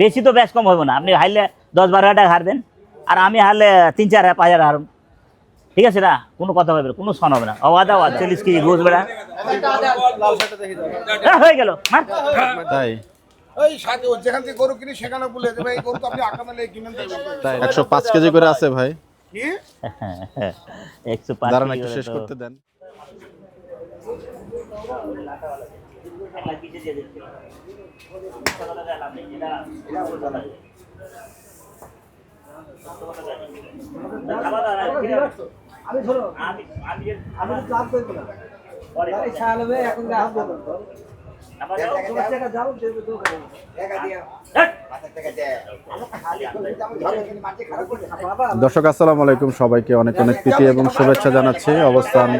বেশি তো বেশ কম হইব না, আপনি হারলে 10-12 টাকা হারবেন, আর আমি হারলে 3-4-5 হারব, ঠিক আছে না? কোনো কথা হবে না, কোনো সন হবে না। আওয়াজ 40 কেজি গোস বেড়া হয়ে গেল। তাই ওই সাথে যেখান থেকে গরু কিনি সেখানে বলে দেবে এই গরু তো আপনি আকামালে কিনেন দেবেন। 105 কেজি করে আছে ভাই। কি 105 দাঁড়ান একটু শেষ করতে দেন। দর্শক আসসালামু আলাইকুম, সবাইকে অনেক অনেক প্রীতি এবং শুভেচ্ছা জানাচ্ছি। অবস্থান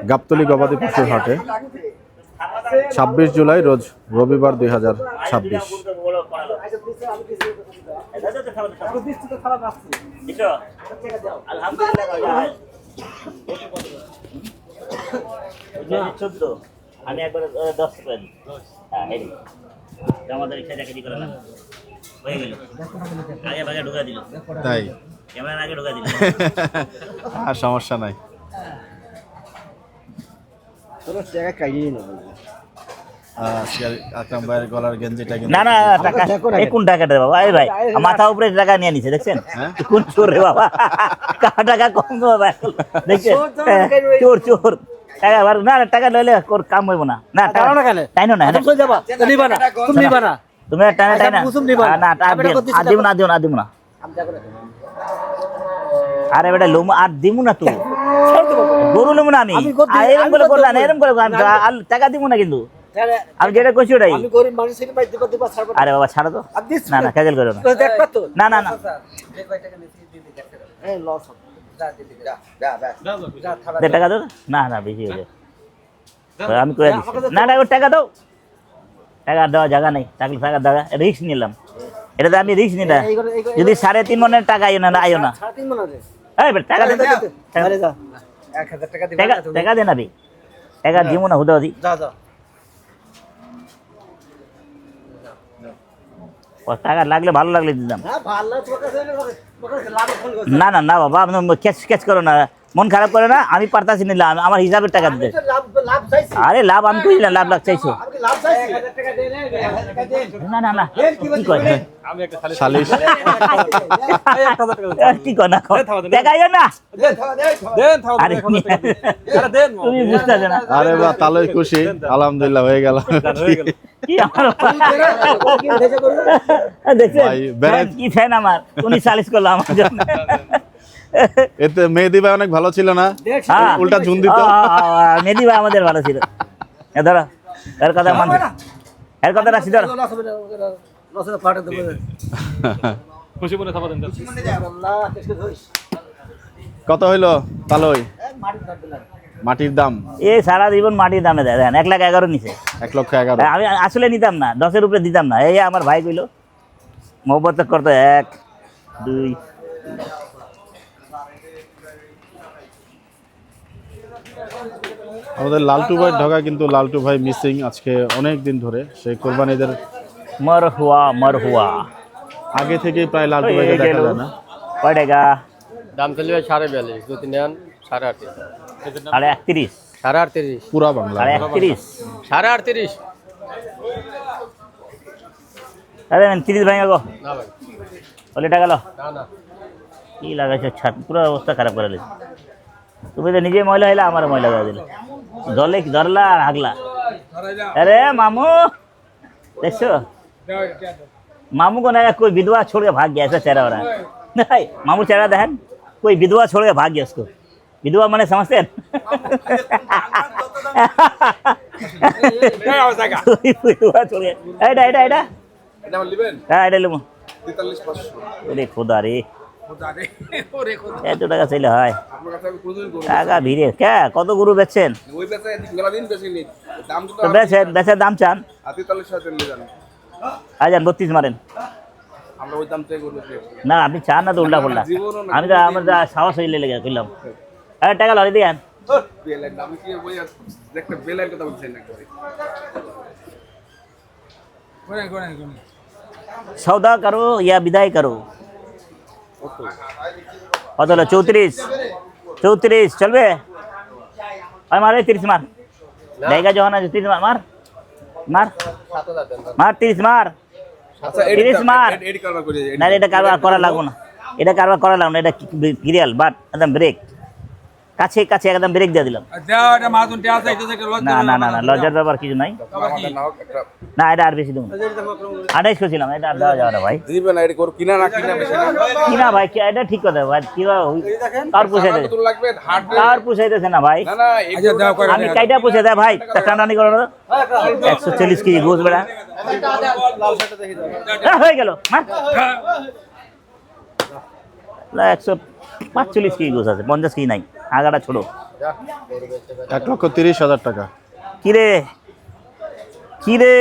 গাবতলী গবাদি পশুর হাটে, 26 জুলাই রোজ রবিবার 2026। আমি একবার 10 করে দিই। হ্যাঁ এই আমাদের ইচ্ছা কেজি করে না হয়ে গেল, আগে ভাগে ঢুকা দিল, তাই ক্যামেরার আগে ঢুকা দিল। আর সমস্যা নাই। আকরাম ভাইয়ের গলার গেঞ্জিটা কিন্তু না না টাকা এই কোন টাকাটা বাবা? এই ভাই মাথা উপরে টাকা নিয়ে নিছে, দেখছেন কোন চোর রে বাবা? টাকা কম বাবা, দেখছেন চোর চোর টাকা বার না, টাকা লইলে কাম হইব না। না টাকা না কেন টাইনো না, নিবা না তুমি নিবা না, তুমি টানা টাইনা না দিমু না দিমু না দিমু না। আরে বেটা লোম আর দিমু না, তুই গরু নেবো না আমি, এরকম করে করলাম না, এরকম করে টাকা দিমু না কিন্তু আমি যেটা কইছি ওটাই। আমি গরিব মানুষ হিসেবে ভাই দিবা দিবা ছাড়বো না। আরে বাবা ছাড়ো তো, না না ক্যাজেল করো না, দেখবা তো না না না দেখ ভাই টাকা নিতে দিবি দেখতে এই লস হবে, যা দিবি যা থালা দে টাকা দাও। না না বেশি হয়ে যায়, আমি কই দিচ্ছি না না ওই টাকা দাও, টাকা দেওয়া জায়গা নেই, টাকা দেওয়া রিস্ক নিলাম, এটাতে আমি রিস্ক নিলাম। যদি 3.5 মনের টাকা আইও না না আইও না, 3.5 মন আছে। এই বেটা টাকা দে, আরে যা 1000 টাকা দিবা টাকা টাকা দে না বে, টাকা দিমু না হুদাও দি। যা যা ও টাকা লাগলে ভালো লাগলে দিতাম। হ্যাঁ ভালো তোর কাছে লাভ ফোন কর। না না না বাবা, আপনি ক্যাচ করো না, মন খারাপ করে না, আমি পারতাছি নিলাম, আমার হিসাবের টাকা দিতে। লাভ চাইছি, আরে লাভ আমি কইলাম, লাভ চাইছো? আমি লাভ চাইছি। 1000 টাকা দে, 1000 টাকা দে। না না না কি কয় আমি একটা সালিশ কি কয় না টাকা আইও না দেন থাও আরে তুমি বুঝতেছ না। আরে বা তালই খুশি, আলহামদুলিল্লাহ হয়ে গেল। কি আমার কি ভেজা করব দেখছেন ভাই, বেড়াই- কি ফ্যান আমার, উনি সালিশ করলো আমার জন্য। এতে মেহেদি ভাই অনেক ভালো ছিল না, হ্যাঁ, উল্টা ঝুন দিত। মেহেদি ভাই আমাদের ভালো ছিল। ধরো এর কথা মানতে, এর কথা রাখছি ধরো। লস হবে না, লস হবে ফাটা দেব। খুশি মনে থাকা দেন। আল্লাহ কেসে ধরিস। কত হইলো তালই মাটি ধর দিলাম। মাটির দাম? এই সারা জীবন মাটির দামে দেয়, দেখেন 1,11,000 নিছে। 1,11,000। আমি আসলে নিতাম না, 10-এর উপরে দিতাম না। এই আমার ভাই কইলো মোহব্বত করতো 1 2। আমাদের লালটু ভাই ঢাকা, কিন্তু লালটু ভাই মিসিং আজকে অনেক দিন ধরে। সেই কোরবানিদের মরহুয়া আগে থেকেই প্রায় লালটু ভাইকে দেখা যায় না। কয় টাকা? দাম চলবে 42.5, যদি নেন 38.5, 38.5, 38.5, পুরা বাংলা 38.5। 38.5। আরে 30 ভাঙা গো, না ভাই, বলে টাকা লো। না না, কি লাগাইছো ছাদ, পুরো অবস্থা খারাপ করে দিলে। তুমি তো নিজে ময়লা হইলা, আমার ময়লা করে দিলে, জলে ধরলা আর হাগলা। अरे मामू देखो, मामू को नया कोई विधवा छोड़ के भाग गया, ऐसा चेहरा हो रहा है। नहीं मामू चेहरा दहन, कोई विधवा छोड़ के भाग गया उसको। विधवा माने समझते हैं? विधवा छोड़ के एडा एडा एडा এটা আমার নেবেন হ্যাঁ এটা লুমু। 43,500 ওরে খোদা রে, খোদা রে ওরে খোদা, এত টাকা চাইলে হয়? আপনার কাছে আমি কোনদিন গরু টাকা ভিড়ে কে কত গরু বেচছেন? ওই বেচা মেলা দিন বেচিনি, দাম তো তো বেচেন, বেচার দাম চান? 43,000 নিয়ে যান, আজান 32 মারেন। আমরা ওই দাম থেকে গরু বেচি। না আপনি চান না তো উল্টা পাল্টা, আমি তো আমার যা সাহস হইলে লেগে কইলাম। আরে টাকা লড়ে দিয়ান। বেলাইন আমি কি ওই একটা বেলাইন কথা বলছেন না করে কোন সৌদা করো ইয়া বিদায় করো। কত হলো? 34। 34 চলবে? ওই মার 30 মার, জায়গা যখন আছে 30 মার, মার মার 7,000 দেন। মার 30 মার, আচ্ছা 30 মার। এডি কারবার করে না এটা কারবার করা লাগবো না, এটা কারবার করা লাগবে না, এটা ক্রিয়াল বাট একদম ব্রেক, কাছে কাছে একদম ব্রেক দিয়ে দিলাম। দাও এটা মাঝুন টিয়া চাইতে থেকে না না না না, লজ্জার ব্যাপার কিছু নাই। আমাদের নাও একটা না এটা আর বেশি দেবো না, 28 করছিলাম, এটা আর দেওয়া যাবে না ভাই। দিবে না এডি করো কিনা না কিনা বেশি না কিনা ভাই, এটা ঠিক কথা ভাই, কিবা কার পুষাইতে, কত লাগবে হাট কার পুষাইতেছে না ভাই, না না আচ্ছা দাও করে আমি কাইটা পুষে দেয় ভাই, টানাটানি করো না। 140 কেজি গোস বেড়া হয়ে গেল, মার 145 কেজি গোস আছে, 50 কেজি নাই, আগাটা ছোট। 1,30,000 টাকা। কিরে কিরে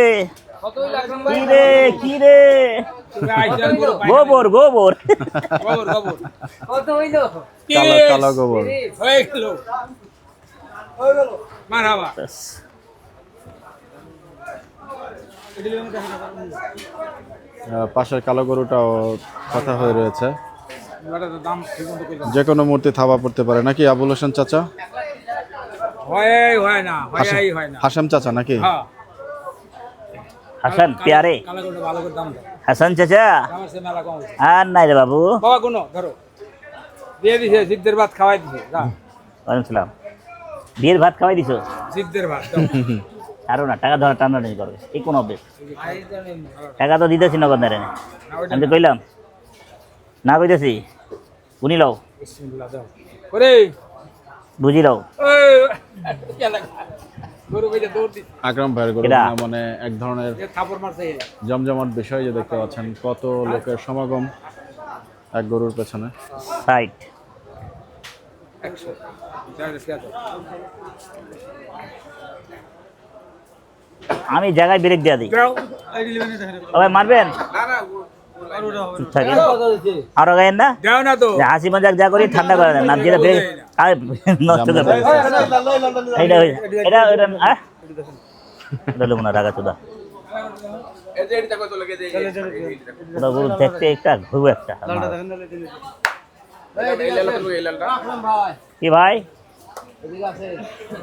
কিরে কিরে, গোবর গোবর খবর খবর কত হইলো? কালো কালো গোবর। হয়ে গেল মারহাবা পাশের কালো গরুটাও কথা হয়ে রয়েছে, এটা তো দাম ঠিক মতো কইলাম যে কোনো মূর্তি থাবা পড়তে পারে নাকি আবুল হোসেন চাচা? হয় না হয় না হাশেম চাচা নাকি? হ্যাঁ হাসান প্যারে, কালা করে ভালো করে দাম দাও হাসান চাচা আমার সে মেলা কম হচ্ছে। আর নাই রে বাবু। বাবা কোনো ধরো দিয়ে দিছে জিদ্দের ভাত খাওয়াই দিছে যা ওয়ালাইকুম সালাম। বিয়ের ভাত খাওয়াই দিছো? জিদ্দের ভাত দাও। আরো না, টাকা ধরা টানাটানি করবে, এই কোন অভ্যেস? টাকা তো দিতেছি নগদ না রে, আমি তো কইলাম না, কইতেছি উনি লও, বিসমিল্লাহ দাও ওরে বুঝি লও। ওই কেলা গরু কইতে দৌড় দি আকরাম ভাইয়ের গরু এরা। মানে এক ধরনের এ থাপড় মারছে জমজমাট বিষয়, যে দেখতে পাচ্ছেন কত লোকের সমাগম এক গরুর পেছনে। সাইড 100 চার টাকা আমি জায়গায় ব্রেক দিয়ে দিই। দাও এই দিলেন না ও ভাই মারবেন? না চুপ থাকে, আরো গায়েন না, দাও না তো যে হাসি মজাক যা করি ঠান্ডা করে দেন না, যেটা ব্রেক নষ্ট করে ফেলে। এইটা এটা এটা হ্যাঁ এটা লোক না, রাগা চোদা এই যে এটা কত লাগে যে ওটা গরু দেখতে একটা ঘুরবো একটা। এই লালটা এই লালটা কি ভাই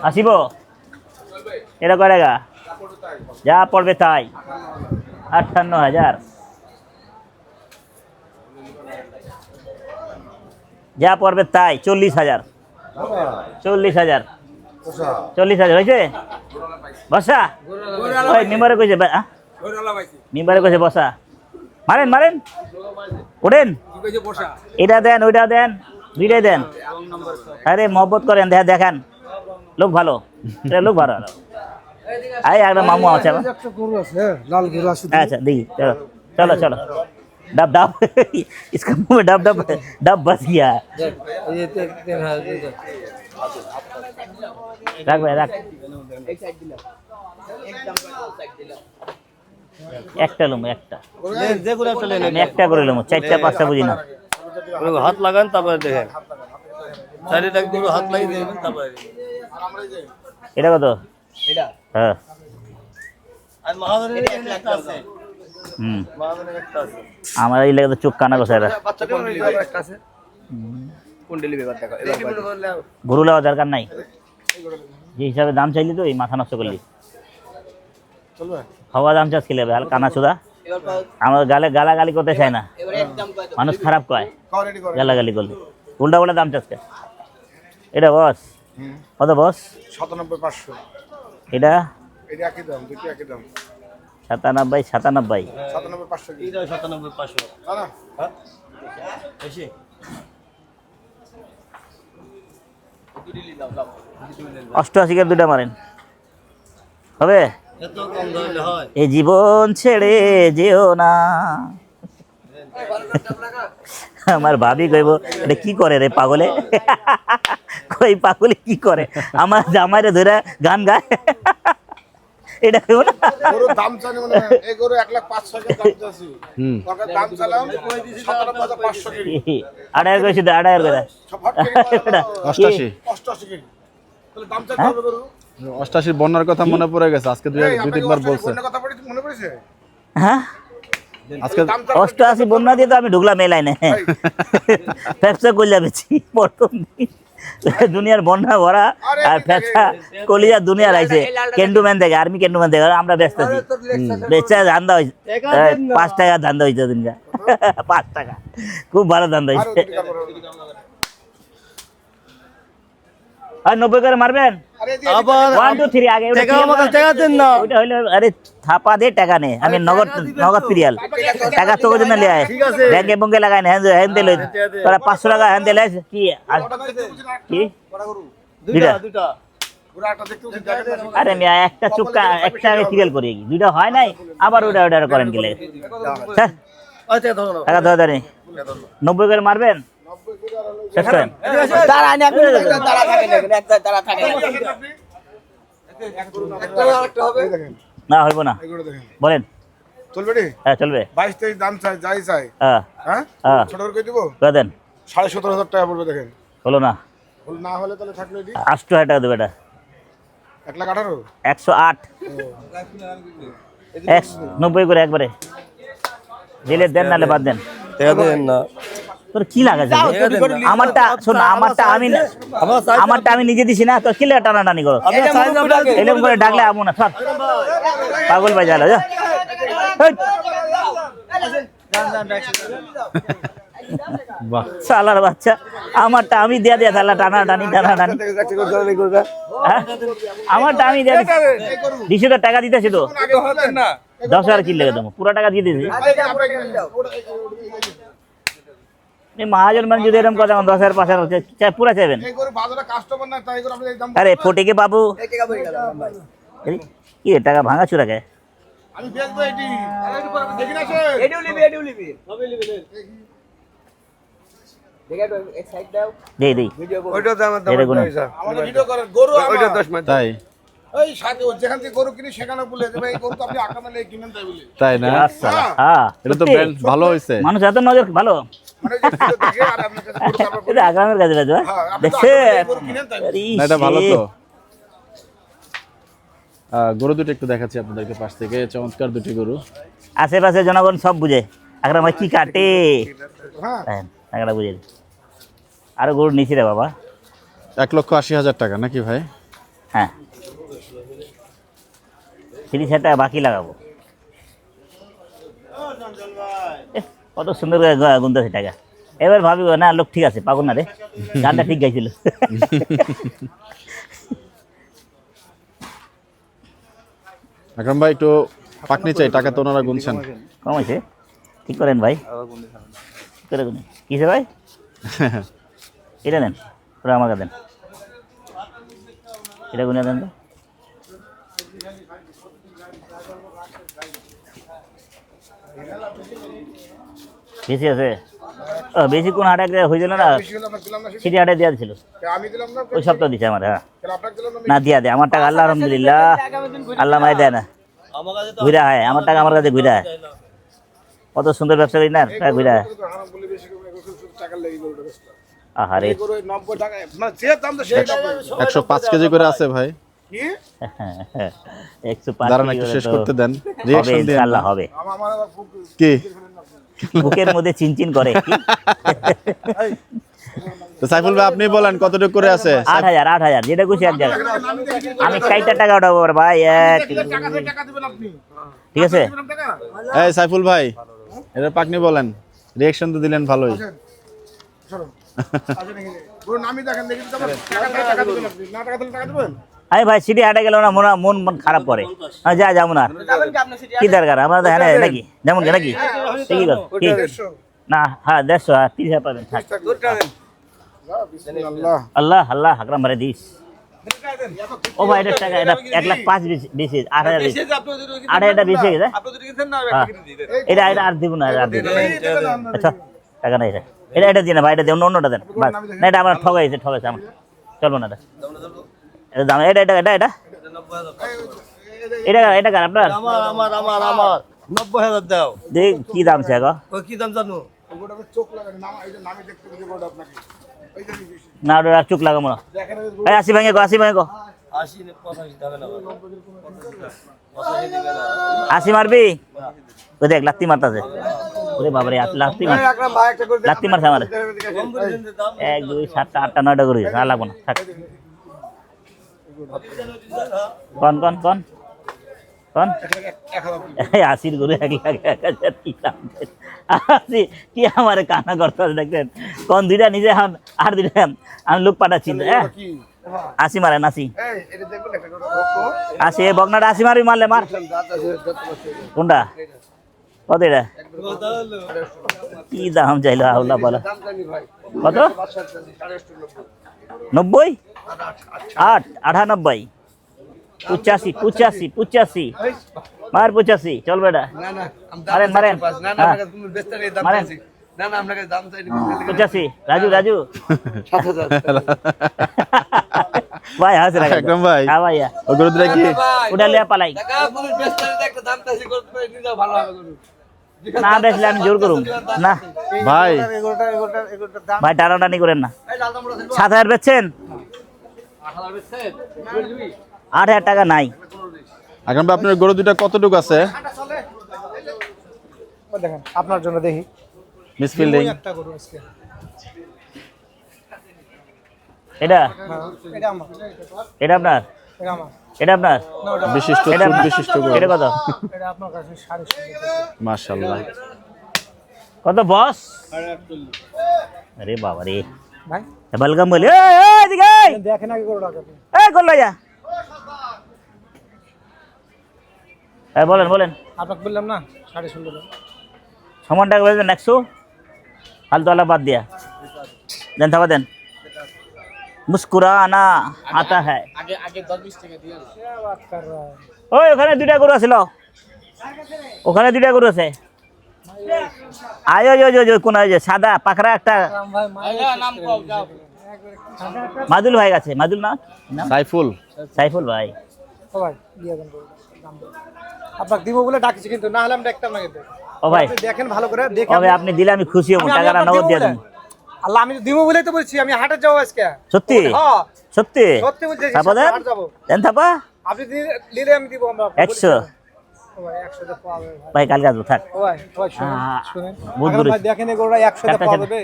আসিব? এটা কয় টাকা? যা পড়বে তাই, 58,000। যা পড়বে তাই, 40,000। 40,000 40,000 হয়েছে? বসা ওই মেম্বারে কইছে ওরালা ভাইছি মেম্বারে কইছে বসা, মারেন মারেন ওঠেন, কি কইছে বসা এটা দেন ওইটা দেন, দুইটাই দেন। আরে মহব্বত করেন, দেখান লোক ভালো, এটা লোক ভালো। এই একটা মামু আছে আমার, একটা গরু আছে লাল গরু আছে। আচ্ছা দেখি, চলো চলো চলো, डब डब इसका मुंह में डब डब डब बस गया। এই যে রাখ ভাই রাখ, একটা লুম একটা, যে করে একটা লেন, আমি একটা করে লুম, চারটা পাঁচটা বুঝি না। হাত লাগান তারপরে দেখেন, চারিটা গরু হাত লাগিয়ে দেবেন তারপরে। এটা কত? এটা হ্যাঁ আর মহাজনের একটা আছে, হুম, মহাজনের একটা আছে, আমার এই লেগে তো চোখ কানা বসে এরা। বাচ্চা কোন একটা আছে, কোন ডেলিভারি দেখো এবার গরু নেওয়ার দরকার নাই, যে হিসাবে দাম চাইলি তো এই মাথা নষ্ট করলি। চলবে খাওয়া দাম চাষ খেলে হাল কানা চোদা, এবার আমার গালে গালাগালি করতে চায় না, এবার একদম কয় মানুষ খারাপ কয় কও রেডি কর গালাগালি করলে, উল্টা উল্টা দাম চাষ খায়। এটা বস কত বস? 97500 এটা এটা একই দাম দুটো একই দাম 97 97 97500 কি এটা 97,500 না না বেশি দুটি দাও দাও 88 কে দুটা মারেন হবে? এত কম ধরলে হয়? এই জীবন ছেড়ে যেও না। আমার ভাবি কইব এটা কি করে রে পাগলে, কই পাগলে কি করে, আমার জামাইরে ধরে গান গায়, এটা কইব না। গরুর দাম জানি মানে এই গরু 1,05,000 টাকা দাম চাইছি ওকে দাম চালাম 17,500 কি আড়াইয়ের কইছি তো, আড়াইয়ের করে সব হট করে 88 88 কি তাহলে দাম চাইতে হবে গরু 88 বন্যার কথা মনে পড়ে গেছে, আজকে দুই তিনবার বলছে। অন্য কথা মনে পড়েছে হ্যাঁ আজকে অষ্টআশি বন্যা দিয়ে তো আমি ঢুকলাম এই লাইনে ব্যবসা করলে বেছি প্রথম দিন দুনিয়ার বন্যা ভরা আর ব্যবসা কলিয়া দুনিয়ার আইছে ক্যান্টনমেন্ট থেকে আর্মি ক্যান্টনমেন্ট থেকে আমরা ব্যস্ত আছি বেচা ধান্দা হয়েছে 5 টাকা ধান্দা হয়েছে দিনকা 5 টাকা খুব ভালো ধান্দা হয়েছে আর 90 করে মারবেন আবার 1 2 3 আগে ওটা টাকা আমাকে টাকা দেন না ওটা হইলো আরে থাপা দে টাকা নে আমি নগদ পিরিয়াল টাকা তো ওজন্য লিয়ে আয় ব্যাংকে বঙ্গে লাগাই না হ্যাঁ দিলে তোরা 500 টাকা হ্যাঁ দিলে কি কি দুইটা দুটা আরে মিয়া একটা চুক্কা একটা আমি সিরিয়াল করি দুইটা হয় নাই আবার ওটা করেন গেলে স্যার আচ্ছা ধরো টাকা দাও দাঁড়ি 90 করে মারবেন শেষ করেন দাঁড়া না দাঁড়া থাকে না একটা দাঁড়া থাকে একটা হবে না হইব না এগুলো দেখেন বলেন চলবে রে হ্যাঁ চলবে 22-23 দাম চাই যাই চাই হ্যাঁ হ্যাঁ হ্যাঁ ছোট করে দিব করে দেন 17,500 টাকা পড়বে দেখেন হলো না ভুল না হলে তাহলে থাকলে এটি 800 টাকা দেবে এটা 1,18,000 108 90 করে একবারে দিলে দেন নালে বাদ দেন টাকা দেন না তোর কি লাগাছে আমারটা শোন আমারটা আমি নিজে দিছি না তোর কি লাগা টানাটানি করো আপনার সাইজ আপনার এরকম করে ডাকলে আমু না সর পাগল ভাই জালো যা বাহ সালার বাচ্চা আমারটা আমি দিয়া দিয়া তাহলে টানাটানি হ্যাঁ? আমারটা আমি দিয়া দিছি তো টাকা দিতেছি তো 10,000 কি লেগে দেবো পুরো টাকা দিয়ে দিয়েছি মহাজন মানে যদি এরকম কথা 10,000 5,000 পুরা চাইবেন এই করে বাজারে কাস্টমার না তাই করে আপনি এই দাম আরে ফটিকে বাবু টাকা বই গেল ভাই এই, কি রে, টাকা ভাঙা চুরা কে আমি বেচবো এটি দেখি না সে এডিও লিবি সবই লিবি দেখা তো এক সাইড দাও দেই দেই ভিডিও ওইটা তো আমার এটা গুনে আমাদের ভিডিও করেন গরু ওইটা আমার 10 মিনিট তাই এই সাথে যেখান থেকে গরু কিনি সেখানে বলে যে ভাই এই গরু তো আপনি আকামে লেগে কিনেন তাই বলে তাই না আসসালাম হ্যাঁ এটা তো ব্র্যান্ড ভালো হয়েছে মানুষ এত নজর ভালো মানে যে ভিডিও দেখে আর আপনার কাছে গরু তারপর এটা আগ্রামের কাছে বাজু হ্যাঁ আপনি তো দেখছে আকামে লেগে গরু কিনেন তাই বলে। না এটা ভালো তো গরু দুটো একটু দেখাচ্ছি আপনাদেরকে পাশ থেকে চমৎকার দুটি গরু আশেপাশে জনগণ সব বুঝে আগ্রাম ভাই কি কাটে হ্যাঁ হ্যাঁ টাকাটা বুঝে আরো গরু নিছি রে বাবা 1,80,000 টাকা নাকি ভাই হ্যাঁ 30,000 টাকা বাকি লাগাবো এহ, কত সুন্দর করে গুনতেছে টাকা এবার ভাবি না লোক ঠিক আছে পাগল না রে গানটা ঠিক গাইছিল আকরাম ভাই একটু পাকনি চাই টাকা তো ওনারা গুনছেন কম হয়েছে ঠিক করেন ভাই ঠিক করে গুনি কিসে ভাই এটা দেন ওরা আমাকে দেন এটা গুনে দেন তো বেশি আছে বেশি কোন হাটে হয়েছিল না বেশি হলে আমরা দিলাম না সিটি হাটে দেওয়া ছিল আমি দিলাম না ওই সপ্তাহ দিছে আমার হ্যাঁ কেন আপনাকে দিলাম না না দিয়া দে আমার টাকা আল্লাহ আলহামদুলিল্লাহ আল্লাহ মাই দেয় না আমার কাছে তো ঘুরা হয় আমার টাকা আমার কাছে ঘুরা হয় কত সুন্দর ব্যবসা করি না টাকা ঘুরা হয় হারাম বলে বেশি করে টাকা লেগে গরুটা বেচতে আহারে এই গরু 90 টাকা মানে যে দাম তো সেই দাম 105 কেজি করে আছে ভাই কি 105 দাঁড়ান একটু শেষ করতে দেন হবে রিঅ্যাকশন দেন ইনশাআল্লাহ হবে আমার আবার খুব কি বুকের মধ্যে চিনচিন করে তো সাইফুল ভাই আপনি বলেন কতটুকু করে আছে 8,000 যেটা খুশি এক জায়গায় আমি 60 টাকা উঠাবো ভাই এক টাকা দিয়ে টাকা দিবেন আপনি ঠিক আছে দিবেন টাকা এই সাইফুল ভাই এটা পাকনি বলেন রিঅ্যাকশন তো দিলেন ভালোই সরো আসেন এখানে গরু নামি দেখেন দেখি তো টাকা দিবেন আপনি না টাকা দিলে টাকা দিবেন আরে ভাই সিটি হাটে গেল না মন খারাপ করে যা যাবো না যাবেন কি আপনি সিটি কি দরকার আমার তো হ্যাঁ নাকি যেমন কি নাকি কি কি না হ্যাঁ 150 30,000 পাবেন থাক আল্লাহ আল্লাহ আল্লাহ আকরাম ভাই দিস ও ভাই এটা টাকা এটা 1,05,000 বেশি 8,000 বেশি 8,000 বেশি গেছে হ্যাঁ এটা আর দিব না আর দিব আচ্ছা টাকা নাই এটা দিয়ে না ভাই এটা দিয়ে অন্যটা দেন বাস না এটা আমার ঠগাইছে আমার চলবো না এটা দাম এটা এটা কার আপনার আমার 90,000 দাও দেখ কি দাম আছে গো ওই কি দাম জানো গরুটা চোখ লাগান নাম এই যে নামি দেখতে দিতে গরুটা আপনাকে এই যে না ওটা আর চুক লাগাবো না দেখেন এই 80 ভাঙে গো 80 ভাঙে গো 80 85 দাবে না 80 মারবি ওই দেখ লাত্তি মারতাছে ওরে বাবারে লাত্তি মার আকরাম ভাই একটা করে লাত্তি মারছে আমার 1 2 7 8 9টা করে আর লাগবো না থাক কোন কোন কোন কোন এই 80 গরু 1 লাখ 1000 কি দাম আসি কি আমারে কানা করতেছে দেখেন কোন দুইটা নিজে আর দুইটা আমি লোক পাঠাচ্ছি কি 80 মারেন 80 এই এটা দেখবেন একটা করে 80 এই বগনাটা 80 মারবি মারলে মার কোনটা কত এটা কি দাম চাইলো আল্লাহ বলা কত 90 8 98 85 85 85 মার 85 চল বেটা না না মারেন মারেন না না আপনাকে তুমি বেচতে নেই দাম মারেন। চাইছি না না আপনাকে দাম চাইনি 85 রাজু রাজু 7000 ভাই হাসে রাখা একদম ভাই। হ্যাঁ ভাইয়া ওই গরু দুটা কি ওটা লিয়া পালাই টাকা তুমি বেচতে নেই একটা দাম চাইছি করতে নিয়ে যাও ভালো হবে গরু না বেচলে আমি জোর করুম না ভাই এগুলোটার দাম ভাই টানাটানি করেন না এই লাল দামটা 7000 বেচছেন 8000 বেচছেন 8000 টাকা নাই আকরাম ভাই আপনার গরু দুটা কতটুকু আছে দেখেন আপনার জন্য দেখি মিস ফিল্ডিং একটা গরু আজকে এটা এটা আমার এটা আপনার এটা আমার এটা আপনার বিশিষ্ট এটা চুট বিশিষ্ট গরু এটা কত এটা আপনার কাছে 750 মাশাআল্লাহ কত বস আরে বাবা রে ভাই বলগাম বলে এই দিকে দেখেন আগে গরুটা আপনি এই করলা যা এই বলেন বলেন আপনাকে বললাম না 16.5 সমান টাকা বলবেন 100 ফালতু वाला বাদ দিয়া দেন থাবা দেন মুস্কুরানা আতা হ্যায় আগে আগে 10-20 টাকা দিয়ে क्या बात कर रहा है ওই ওখানে দুইটা গরু আছে লও ওখানে দুইটা গরু আছে আয় ওই ওই ওই কোন ওই যে সাদা পাকড়া একটা भाई নাম কও যাও মাদুল ভাই আছে মাদুল না নাম সাইফুল সাইফুল ভাই ও ভাই দিয়ে দেন গরুটা দাম বলুন। আপনাকে দিব বলে ডাকছি কিন্তু না হলে আমি ডাকতাম না কিন্তু ও ভাই আপনি দেখেন ভালো করে দেখে তবে আপনি দিলে আমি খুশি হব টাকাটা নগদ দিয়ে দেন আল্লাহ আমি দিব বলেই তো বলছি আমি হাটে যাবো আজকে সত্যি হ্যাঁ সত্যি সত্যি বলছি তারপর দেন হাট যাবো দেন থাপা আপনি নিলে আমি দিব আমরা 100 ও ভাই 100 তে পাওয়া যাবে ভাই ভাই কালকে আসবো থাক ও ভাই শুনুন শুনুন বহুত এখন দূরে। ভাই দেখেন এই গরুটা 100 তে চারটা পাওয়া চারটা। যাবে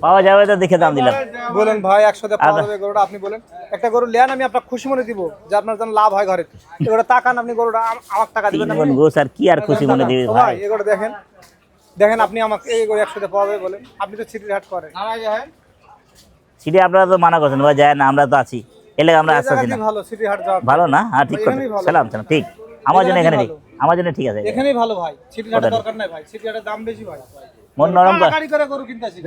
পাওয়া যাবে তো দেখে দাম দিলাম বলেন ভাই 100 তে পাওয়া আদা। যাবে গরুটা আপনি বলেন একটা গরু নেন আমি আপনাকে খুশি মনে দিব যে আপনার যেন লাভ হয় ঘরে এগুলো টাকান আপনি গরুটা আমার টাকা দিবেন না তিন গুণ গোস আর কি আর খুশি মনে দিবি ও ভাই ভাই এগুলো দেখেন দেখেন আপনি আমাকে এই গরু 100 তে পাওয়া যাবে বলেন আপনি তো সিটির হাট করেন সিটি আপনারা তো মানা করছেন ভাই যায় না আমরা তো আছি এলে আমরা আসতেছি না জায়গাটি ভালো সিটি হাট যাওয়া ভালো না হ্যাঁ ঠিক কথা এখানেই ভালো। সালাম সালাম ঠিক আমার জন্য এখানে ঠিক আমার জন্য ঠিক আছে এখানেই ভালো ভাই সিটির হাটে ওটা দরকার নাই ভাই সিটির হাটের দাম বেশি ভাই মন নরম কর গাড়ি করে গরু কিনতেছি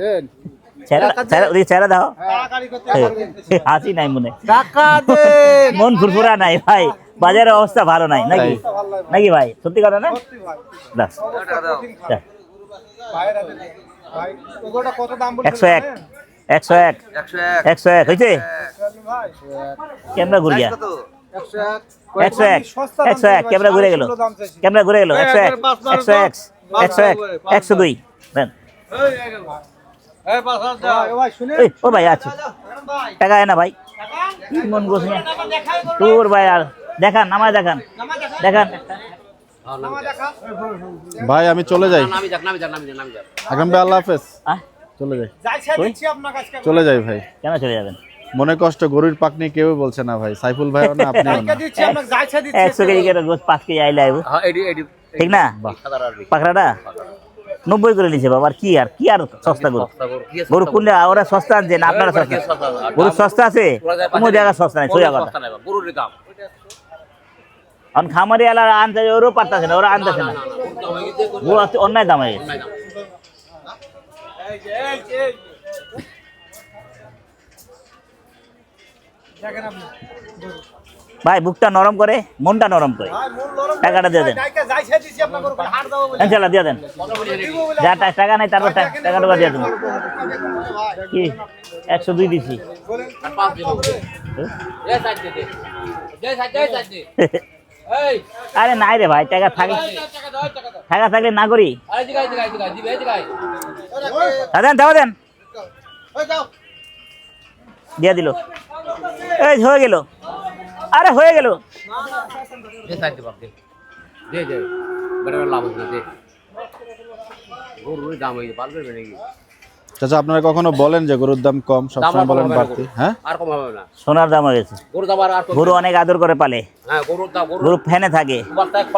চেহারা দাও গাড়ি করতে গরু কিনতেছি হাসি নাই মনে টাকা দে মন ফুরফুরা নাই ভাই বাজারের অবস্থা ভালো নাই নাকি নাকি ভাই সত্যি কথা না সত্যি ভাই দাও দাও। ভাইয়ের হাতে দে। ভাই ওই গরুটা কত দাম বলছেন 101 101 101 হয়েছে ভাই ক্যামেরা ঘুরে গিয়া 101 101 101 ক্যামেরা ঘুরে গেল ক্যামেরা ঘুরে গেল 101 101 101 102 দেন এই 5000 দাও ভাই ও ভাই শুনে এই ও ভাই আছে টাকা আয় না ভাই কি মন গোছ না তোর ভাই আর দেখান আমায় দেখান দেখান ভাই আমি চলে যাই নামি যাক আকরাম ভাই আল্লাহ হাফেজ আহ, চলে যাই যাই ছেড়ে দিচ্ছি আপনার কাছে চলে যাই ভাই কেন চলে যাবেন মনে কষ্ট গরুর পাক নিয়ে কেউ বলছে না ভাই সাইফুল ভাইও না আপনিও না কালকে দিচ্ছি আপনাকে যাই ছেড়ে দিচ্ছি 100 কেজি করে গোছ 5 কেজি আইলে আইব হ্যাঁ এডি ঠিক না পাকড়াটা 90 করে নিছে বাবা আর কি আর সস্তা গরু গরু কোনটা ওরা সস্তা আনছে না আপনারা সস্তা গরু সস্তা আছে কোনো জায়গা সস্তা নাই সোজা কথা গরুর দাম অন খামারি আলা আনতে ওরও পারতাছে না ওরা আনতেছে না ও আছে অন্যায় দাম হয়ে গেছে দেখেন আপনি ভাই বুকটা নরম করে মনটা নরম করে ভাই মূল নরম টাকাটা দিয়ে দেন যাইকে যাই ছেড়ে দিচ্ছি আপনার গরু হাট দাও বলে ইনশাআল্লাহ দিয়ে দেন যা টাকা নাই তারপর টাকাটা দিয়ে দেন কি 102 দিছি বলেন এই সাইড দে এই আরে নাই রে ভাই টাকা থাকলে টাকা দাও টাকা দাও টাকা থাকলে না করি আরে জিগাই দিবে জিগাই দেন দাও দেন ওই যাও দিয়ে দিল এই হয়ে গেল আরে হয়ে গেল এই সাইড দে বাপ দে দে দে বড় লাভ হচ্ছে দে গরুর দাম হইছে পারবে নাকি চাচা আপনারা কখনো বলেন যে গরুর দাম কম, সবসময় বলেন বাড়তি? হ্যাঁ, আর কম হবে না সোনার দাম হয়ে গেছে। গরুর দাম আর গরু অনেক আদর করে পালে, হ্যাঁ গরুর দাম গরু ফ্যানে থাকে,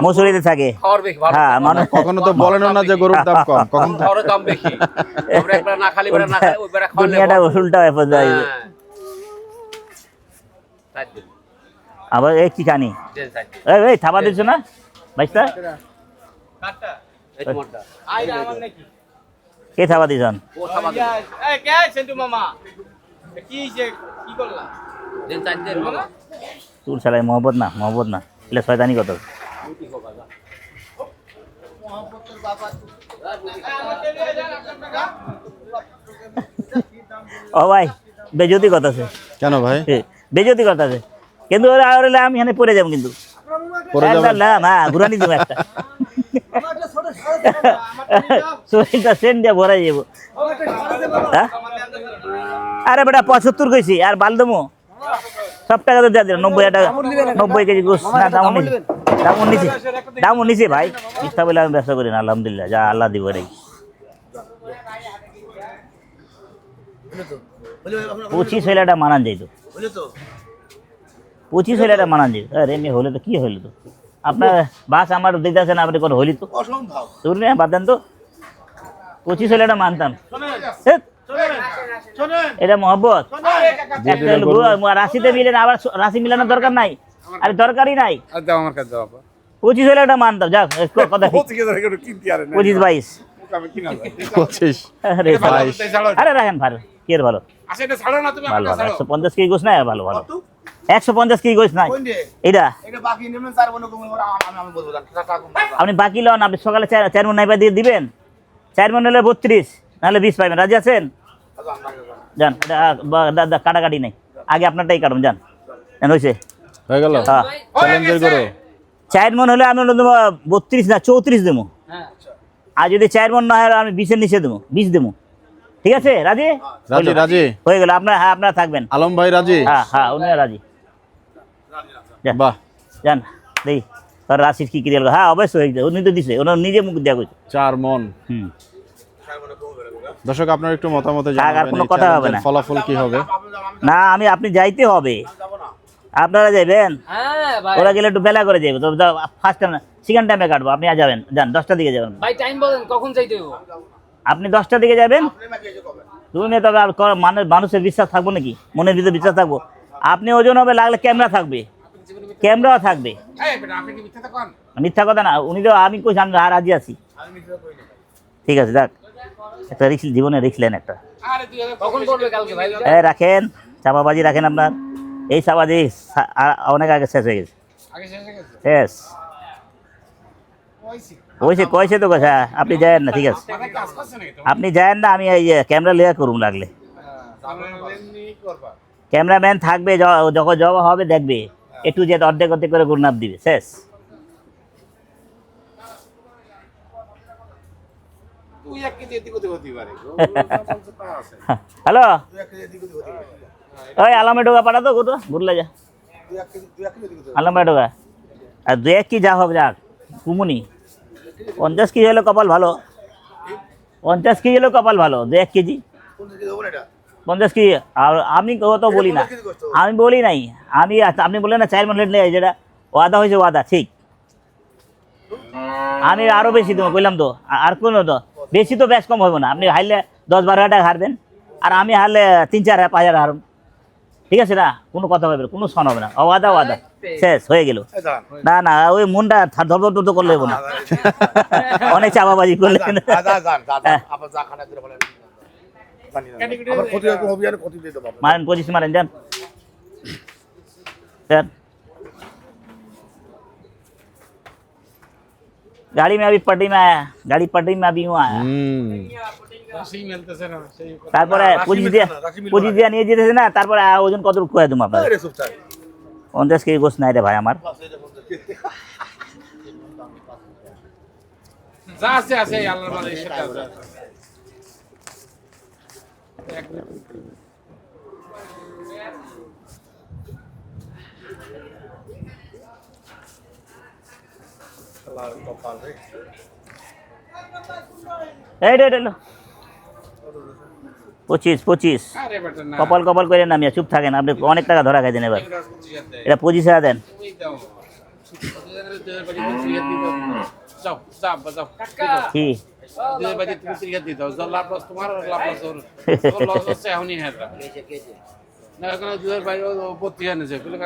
মসুরিতে থাকে। খাওয়ার বেশি ভালো হ্যাঁ মানুষ কখনো তো বলেন না যে গরুর দাম কম, কখন তো খাওয়ার দাম বেশি আমরা একবার না খালি বেড়া না খালি ওই বেড়া খাওয়ালে দুনিয়াটা উল্টা হয়ে পড়ে। আবার এই কি কানি এই থাবা দিচ্ছ না ভাইস্তা, কে থাবা দিছন? চুল চালাই মহব্বত না, মহব্বত না, এলে শয়তানি কত। ও ভাই বেজতি কথা আছে, কেন ভাই? বেজতি কথা আছে কিন্তু ওরা আর হলে আমি এখানে পড়ে যাবো কিন্তু পরে যাবেন? হ্যাঁ ঘুরানি দেবো একটা শরীরটা সেন্ট দিয়ে ভরাই যাবো। হ্যাঁ? আরে বেটা 75 কইছি আর বাল দেবো সব টাকা তো দিয়ে দিলাম। 90 টাকা 90 কেজি গোস না দামও নিচে ভাই, ইচ্ছা বলে আমি ব্যবসা করি না। আলহামদুলিল্লাহ যা আল্লাহ দিব রে। 25 হইলে এটা মানান যাইতো, 25 হইলে এটা মানান যাইতো। আরে এমনি হলে তো কি হইলো তো আপনার বাস আমার দিতে আছে না, আপনি কোনো হইলি তো শুনলে বাদ দেন তো। 25 হইলে এটা মানতাম। এটা মহব্বত, রাশিতে মিলেন আবার রাশি মিলানোর দরকার নাই, আরে দরকারই নাই। 25 হইলে এটা মানতাম। যাক কথা 25-22 আরে 22 আরে রাখেন ভালো কি এর ভালো ভালো ভালো 150 কেজি গোস নাই ভালো ভালো 150 কেজি গোস নাই এটা আপনি বাকি লন। আপনি সকালে 4 মণ নাইবা দিয়ে দিবেন, 4 মণ হলে 32 নাহলে 20 পাইবেন। রাজি আছেন? যান দাদা কাটাকাটি নাই, আগে আপনারটাই কাটুন। যান জান হয়েছে হয়ে গেল হ্যাঁ চ্যালেঞ্জের গরু। 4 মণ হলে আমি 32 না 34 দেবো, আর যদি 4 মণ না হয় আমি 20-এর নিচে দেবো, 20 দেবো। ঠিক আছে? রাজি? রাজি রাজি হয়ে গেল। আপনার হ্যাঁ আপনারা থাকবেন। আলম ভাই রাজি? হ্যাঁ হ্যাঁ উনি রাজি। বাহ, যান দেখি তোর রাশির কি ক্রিয়াল। হ্যাঁ অবশ্যই উনি তো দিছে, ওনার নিজে মুখ দেওয়া করছে। 4 মণ। হুম দর্শক আপনার একটু মতামতে আর জানাবেন কোনো এই কথা হবে চ্যালেঞ্জের না। ফলাফল কি হবে? না আপনি যাইতে হবে, আপনারা যাবেন। ওরা গেলে একটু বেলা করে যাবে তো, ফার্স্ট টাইম সেকেন্ড টাইমে কাটবো। আপনি যাবেন, যান 10টার দিকে যাবেন ভাই। টাইম বলেন কখন যাইতে হবে? আপনি 10টার দিকে যাবেন। তুমি তবে মানুষের বিশ্বাস থাকবো নাকি, মনের ভিতরে বিশ্বাস থাকবো। আপনি ওজন হবে, লাগলে ক্যামেরা থাকবে, ক্যামেরাও থাকবে। মিথ্যা কথা না, উনি তো আমি কইছি আমি রাজি আছি। ঠিক আছে যাক, একটা রিক্স জীবনে রিক্স নেন একটা। কখন করবে কালকে ভাই? রাখেন চাপাবাজি রাখেন আপনার। এই চাপাবাজি অনেক আগে শেষ হয়ে গেছে, শেষ ওইসে কয়েছে তো কথা। আপনি যায়েন না, ঠিক আছে আপনি যায়েন না, আমি এই ক্যামেরা লেয়া করুন লাগলে। ক্যামেরাম্যান থাকবে, যখন জবা হবে দেখবে, একটু যে অর্ধেক অর্ধেক করে গুণাপ দিবে, শেষ। হ্যালো ওই আলামে ঢোকা পাঠা তো কোথাও ঘুরলে যা আলামে ঢোকা। আর 2-1 কি যা হবে যাক কুমুনি। 50 কেজি হলে কপাল ভালো, 50 কেজি হলে কপাল ভালো। 2-1 কেজি 50 কেজি। আর আমি তো বলি না, আমি বলি নাই। আপনি বললেন না 4 মণ নেই, যেটা ওয়াদা হয়েছে ওয়াদা ঠিক। আমি আরো বেশি দেবো বললাম তো, আর কোনো তো বেশি তো বেশ কম হবে না। আপনি হারলে 10-12 টাকা হারবেন, আর আমি হারলে 3-4-5 হারুন। ঠিক আছে না, কোনো কথা হবে না, কোনো সন হবে না। ওয়াদা ওয়াদা শেষ হয়ে গেল। না না ওই মনটা ধর করলে হবো না, অনেক চাপাবাজি করলে। মারেন 25 মারেন, যান যান। गाड़ी में अभी पट्टी में आया, गाड़ी पट्टी में अभी यूँ आया। তারপরে পুঁজি দিয়া নিয়ে যেতেছে না, তারপরে ওজন কত খুঁয়ে দেবো আপনার। 50 কেজি গোস নাই রে ভাই আমার। এই রে 25 কপাল কপাল করে নামিয়া চুপ থাকেন, আপনি অনেক টাকা ধরা খাইছেন এবার। এটা 25,000 দেন। কি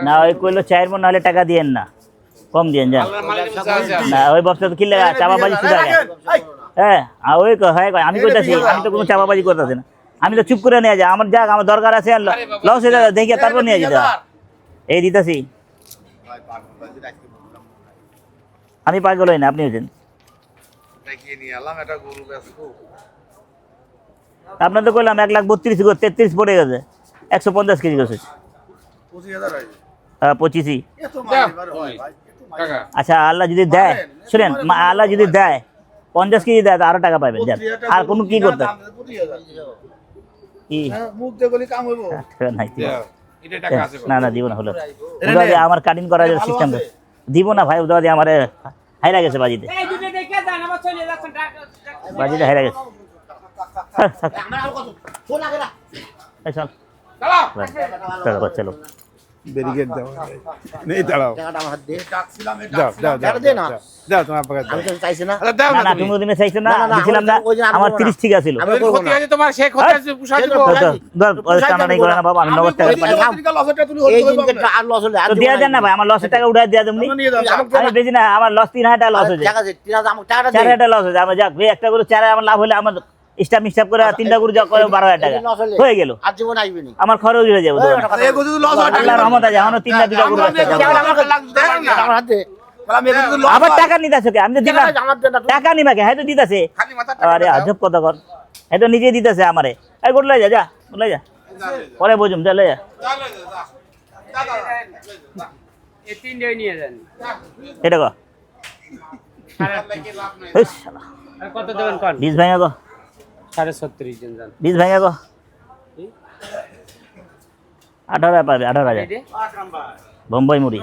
না ওই কইলো 4 মন নাহলে টাকা দিয়েন না, কম দিয়েন যান না। ওই বস্তা তো কিনলে চাপাবাজি শুধু হ্যাঁ ওই হয় আমি কইতাছি, আমি তো কোনো চাপাবাজি করতেছি না, আমি তো চুপ করে নিয়ে যাই। আমার যাক আমার দরকার আছে, লস হয়ে যাবে দেখে তারপর নিয়ে যেতে এই দিতেছি। আমি পাগল হই না, আপনি হয়েছেন। আপনার তো কইলাম 1,32,000 পড়ে গেছে, 150 কেজি গেছে। 25ই। আচ্ছা আল্লাহ যদি দেয়, শুনেন আল্লাহ যদি দেয় 50 কেজি দেয় আরো টাকা পাবেন। আর কোনো কি করতে না না দিব না, হলো আমার কাটিং করার সিস্টেম দিব না ভাই। উদা দিয়ে আমার হাইরা গেছে বাজিতে, বাজিতে হাইরা গেছে। চলো ব্যারিকেড দাও, নেই দাঁড়াও, দাও তোমার পাকা দাও। না না তুমি ওদিনে চাইছো না, দিছিলাম না, আমার 30 ঠিক আছিল। তোমার শেখ হতে আছে পুষাই দিব। নাই করে না বাবা, আমি 90 টাকা তো দিয়া দেন না ভাই, আমার লসের টাকা উঠাই দিয়া দেবনি। আমি বেশি না, আমার লস 3,000 টাকা লস হয়েছে, 4,000 টাকা লস হয়েছে। আমার যাক একটা করে 4 আমার লাভ হলে আমার স্টাফ মিস্টাফ করে 3টা করে যা করে 12,000 টাকা হয়ে গেল, আমার খরচ হয়ে যাবে। আল্লাহর রহমত আছে, এখনো 3টা 2টা করে আবার টাকা নিতেছে কে? আমি তো দিলাম টাকা নিবা কে? হ্যাঁ তো দিতেছে। আরে আজব কথা কর, হ্যাঁ তো নিজে দিতেছে আমারে। এই গোট লই যা, যা লই যা, পরে বুঝুম, যা লই যা। এটা কো কত দেবেন কোন? 20 ভাঙা গো, 36.5 জন জান। 20 ভাঙা গো, 18 পাবে, 18,000 বোম্বাই মুড়ি।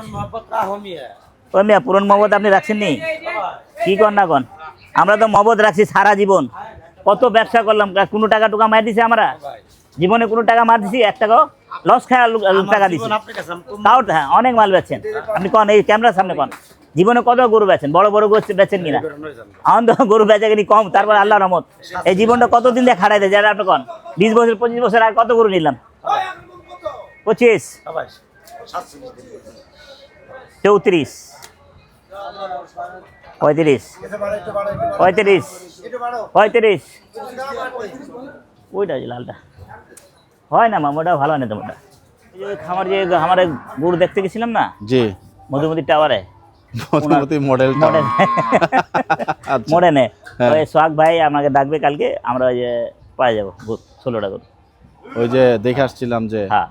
ওই মিয়া পুরন মহব্বত আপনি রাখছেন নি? কি কর না কন, আমরা তো মহব্বত রাখছি সারা জীবন। কত ব্যবসা করলাম, কোনো টাকা টুকা মার দিছি আমরা জীবনে? কোনো টাকা মার দিছি? 1 টাকাও লস খায় টাকা দিছি তাও? হ্যাঁ অনেক মাল বেচছেন আপনি, কন এই ক্যামেরার সামনে কন জীবনে কত গরু বেচেন? বড় বড় গরু বেচেন কিনা? আমার তো গরু বেচা কিনি কম, তারপর আল্লাহ রহমত এই জীবনটা কতদিন দিয়ে খাড়াই দেয়। যারা আপনি কন 20 বছর 25 বছর আর কত গরু নিলাম? 25 34 35 35 35 ওইটা লালটা হয় না মামা, ওটা ভালো হয় না তোমারটা। খামার যে আমার গরু দেখতে গেছিলাম না, জি মধুমতি টাওয়ারে, মধুমতি মডেল মডেনে ওই সোহাগ ভাই আমাকে ডাকবে কালকে, আমরা ওই যে পাই যাবো 16টা গরু। ওই যে দেখে আসছিলাম যে হ্যাঁ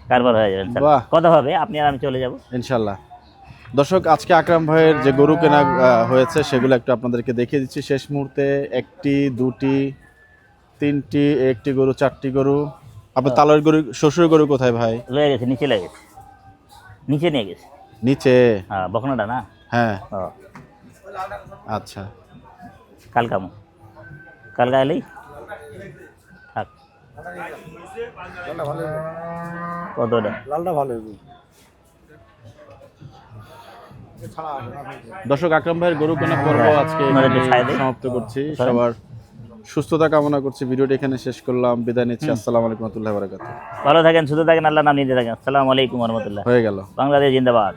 কারবার হয়ে যাবেন, বাহ। কথা হবে আপনি আর আমি চলে যাবো ইনশাল্লাহ। দর্শক আজকে আকরাম ভাইয়ের যে গরু কেনা হয়েছে সেগুলো একটু আপনাদেরকে দেখিয়ে দিচ্ছি। শেষ মুহূর্তে 1টি 2টি 3টি, 1টি গরু 4টি গরু। আপনার তালের গরু, শ্বশুরের গরু কোথায় ভাই? লয়ে গেছে, নিচে লেগে গেছে, নিচে নিয়ে গেছে। নিচে? হ্যাঁ বকনাটা না? হ্যাঁ ও আচ্ছা, কালকামো, কালকা এলেই থাক। কতটা লালটা ভালো। দর্শক আকরাম ভাইয়ের গরু কেনা পর্ব আজকে সমাপ্ত করছি। সবার সুস্থতা কামনা করছি। ভিডিওটি এখানে শেষ করলাম, বিদায় নিচ্ছি। আসসালামু আলাইকুম ওয়া রাহমাতুল্লাহি ওয়া বারাকাতুহু। ভালো থাকেন, সুস্থ থাকেন, আল্লাহ নাম নিতে থাকেন। আসসালামু আলাইকুম ওয়া রাহমাতুল্লাহ। হয়ে গেল। বাংলাদেশ জিন্দাবাদ।